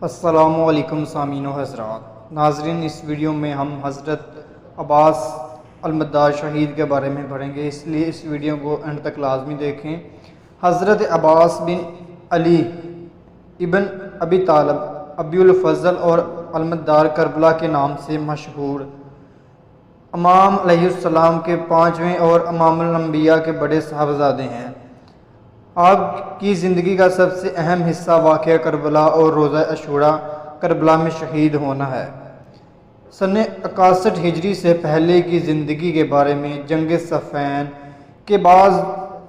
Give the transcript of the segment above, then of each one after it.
السلام علیکم سامعین و حضرات، ناظرین، اس ویڈیو میں ہم حضرت عباس المداح شہید کے بارے میں پڑھیں گے، اس لیے اس ویڈیو کو اینڈ تک لازمی دیکھیں۔ حضرت عباس بن علی ابن ابی طالب ابی الفضل اور المداح کربلا کے نام سے مشہور، امام علیہ السلام کے پانچویں اور امام الانبیاء کے بڑے صاحبزادے ہیں۔ آپ کی زندگی کا سب سے اہم حصہ واقعہ کربلا اور روزہ عاشوراء کربلا میں شہید ہونا ہے۔ سن 61 ہجری سے پہلے کی زندگی کے بارے میں جنگ صفین کے بعض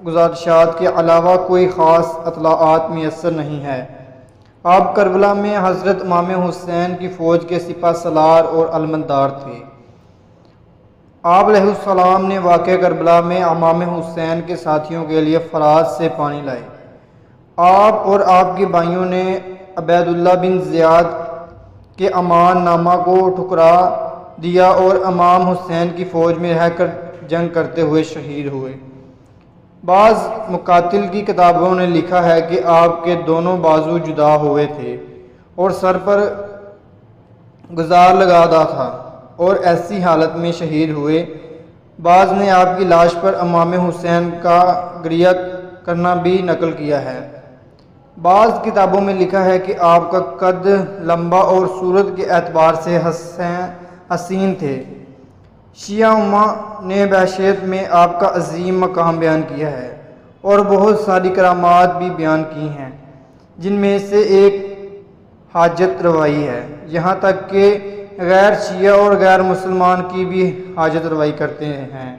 گزارشات کے علاوہ کوئی خاص اطلاعات میسر نہیں ہے۔ آپ کربلا میں حضرت امام حسین کی فوج کے سپہ سالار اور علمبردار تھے۔ آپ علیہ السلام نے واقعہ کربلا میں امام حسین کے ساتھیوں کے لیے فرات سے پانی لائے۔ آپ اور آپ کے بھائیوں نے عبید اللہ بن زیاد کے امان نامہ کو ٹھکرا دیا اور امام حسین کی فوج میں رہ کر جنگ کرتے ہوئے شہید ہوئے۔ بعض مقاتل کی کتابوں نے لکھا ہے کہ آپ کے دونوں بازو جدا ہوئے تھے اور سر پر گزار لگا تھا اور ایسی حالت میں شہید ہوئے۔ بعض نے آپ کی لاش پر امام حسین کا گریہ کرنا بھی نقل کیا ہے۔ بعض کتابوں میں لکھا ہے کہ آپ کا قد لمبا اور صورت کے اعتبار سے حسین تھے۔ شیعہ امہ نے بحثیت میں آپ کا عظیم مقام بیان کیا ہے اور بہت ساری کرامات بھی بیان کی ہیں، جن میں سے ایک حاجت روائی ہے، یہاں تک کہ غیر شیعہ اور غیر مسلمان کی بھی حاجت روائی کرتے ہیں۔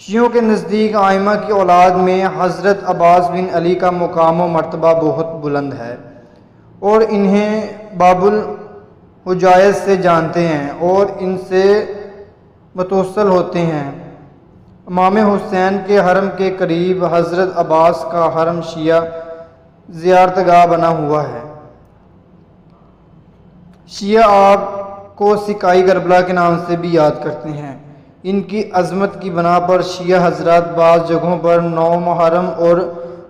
شیعوں کے نزدیک ائمہ کی اولاد میں حضرت عباس بن علی کا مقام و مرتبہ بہت بلند ہے اور انہیں باب الحجائز سے جانتے ہیں اور ان سے متوسل ہوتے ہیں۔ امام حسین کے حرم کے قریب حضرت عباس کا حرم شیعہ زیارتگاہ بنا ہوا ہے۔ شیعہ آپ کو سکائی کربلا کے نام سے بھی یاد کرتے ہیں۔ ان کی عظمت کی بنا پر شیعہ حضرات بعض جگہوں پر 9 محرم اور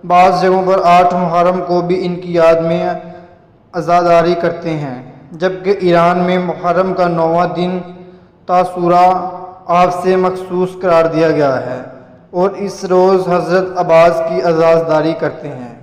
بعض جگہوں پر 8 محرم کو بھی ان کی یاد میں عزاداری کرتے ہیں، جبکہ ایران میں محرم کا 9واں دن تاسوعا آپ سے مخصوص قرار دیا گیا ہے اور اس روز حضرت عباس کی عزاداری کرتے ہیں۔